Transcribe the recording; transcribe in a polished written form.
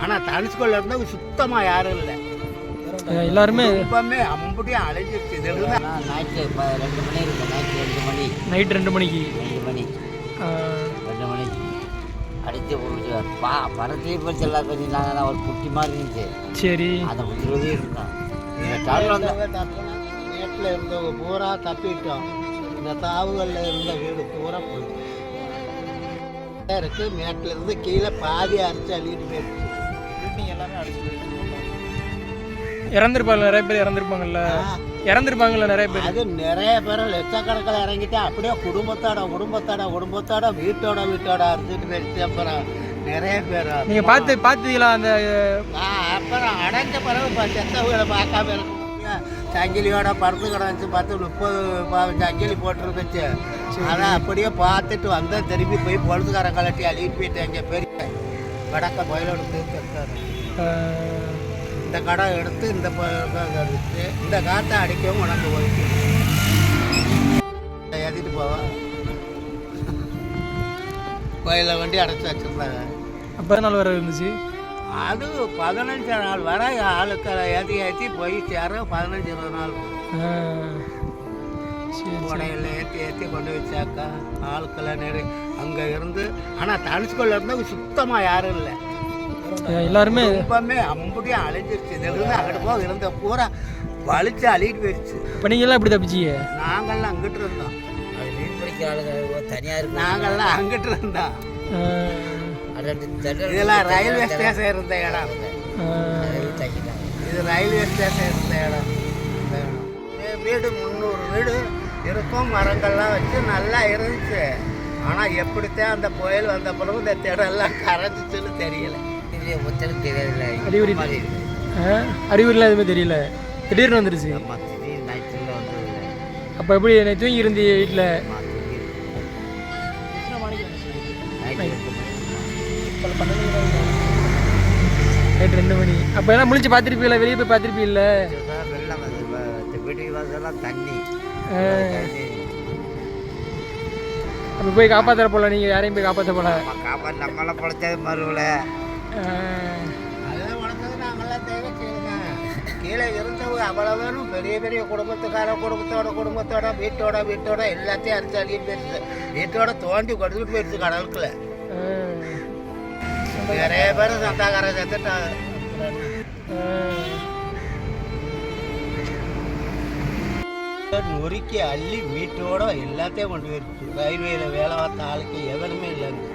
ஆனால் தனுஷ்கோடியில் இருந்தால் சுத்தமாக யாரும் இல்லை. எல்லாருமே இப்பவுமே அம்புட்டியும் அழைஞ்சிருச்சு. நைட்டு 2 மணி இருக்கும். நைட் 2 மணிக்கு 2 மணிக்கு அடித்து போட்டு படத்தையும் போய் செல்லா பண்ணிருந்தாங்க. ஒரு குட்டி மாதிரி இருந்துச்சு. சரி, அதை பிடிச்சிருந்தே இருக்கோம். இந்த டாலில் நேட்டில் இருந்தவங்க பூரா தப்பிட்டோம். இந்த தாவுகளில் இருந்த வீடு பூரா போயிடுச்சு. இருக்கு மேட்டில் இருந்து கீழே பாதி அரைச்சி அள்ளிட்டு போயிடுச்சு. பில்டிங் எல்லாமே அடிச்சு போயிடுச்சு. இறந்துருப்பாங்கல்ல நிறைய பேர், இறந்துருப்பாங்கல்ல நிறைய பேர். அது நிறைய பேர் லட்சக்கணக்கில் இறங்கிட்டு அப்படியே குடும்பத்தோட வீட்டோட அறுத்துட்டு போயிடுச்சு. அப்புறம் நிறைய பேர் நீங்கள் பார்த்தீங்களா? அந்த அப்புறம் அடைஞ்ச பிறகு செத்தவங்களை பார்க்காம இருக்கு. சங்கிலியோட பறந்து கிடந்துச்சு. 30 சங்கிலி போட்டுருந்துச்சு. அதை அப்படியே பார்த்துட்டு வந்தால் திரும்பி போய் பொழுதுக்காரன் கலட்டி அள்ளிட்டு போயிட்டாங்க. பெரிய வடக்க கோயிலோட தீர்த்தாரு. இந்த கடை எடுத்து இந்த எடுத்து இந்த காற்றை அடிக்கவும் உனக்கு போயிட்டு ஏற்றிட்டு போவா. கோயிலில் வண்டி அடைச்சி வச்சுருந்தாங்க. அப்போ நாள் வர இருந்துச்சு. அது 15 நாள் வர ஆளுக்கு ஏற்றி போய் சேர 15-20 நாள் உடையில ஏற்றி கொண்டு வச்சாக்கா ஆளுக்கெல்லாம் நிறைய அங்கே இருந்து. ஆனால் தனுஷ்கோடியில் இருந்தால் சுத்தமாக யாரும் இல்லை. எல்லாருமே இப்பவுமே அம்புட்டியும் அழைஞ்சிருச்சு. இருந்து அங்கிட்டு போக இருந்த பூரா வலிச்சு அழிட்டு போயிடுச்சு. இப்போ நீங்கள்லாம் எப்படி தப்பிச்சிங்க? நாங்கள்லாம் அங்கிட்டு இருந்தோம். அது மீன் பிடிக்கிற ஆளுங்க தனியாக இருக்கு. நாங்கள்லாம் அங்கிட்டு இருந்தோம். இதெல்லாம் ரயில்வே ஸ்டேஷன் இருந்த இடம். இது ரயில்வே ஸ்டேஷன் இருந்த இடம். வீடு 300 வீடு இருக்கும். மரங்கள்லாம் வச்சு நல்லா இருந்துச்சு. ஆனால் எப்படித்தான் அந்த புயல் வந்த பிறகு இந்த திடெல்லாம் கரைஞ்சிச்சுன்னு தெரியல. தெரியல. அறிகுறிலாம் எதுவுமே தெரியல. திடீர்னு வந்துருச்சு. நைட்டில் வந்து அப்போ எப்படி தூங்கி இருந்து வீட்டில்? நைட் 2 மணி. அப்போ எல்லாம் முழிச்சு பார்த்துருப்பீங்களா? வெளியே போய் பார்த்துருப்பீங்கள? வெள்ளம் வீட்டுக்கு வாசலாம் தண்ணி. அப்போ போய் காப்பாற்ற போல. நீங்கள் யாரையும் போய் காப்பாற்ற போல. காப்பாற்ற நம்மளாம் பொழைச்சது மறுவில் அதெல்லாம் உனக்கு நாங்கள்லாம் தேவை செய்யுங்க. கீழே இருந்தவங்க அவ்வளோவேனும் பெரிய குடும்பத்தோட வீட்டோட எல்லாத்தையும் அரிச்சு அள்ளிட்டு போயிடுச்சு. வீட்டோட தோண்டி கொடுத்துட்டு போயிடுச்சு கடலுக்குள்ள. நிறைய பேர் சந்தாக்கார செத்துட்டாங்க. நொறுக்கி அள்ளி வீட்டோட எல்லாத்தையும் கொண்டு போயிடுச்சு. ரயில்வேல வேலை பார்த்த ஆளுக்கு எவனுமே இல்லைங்க.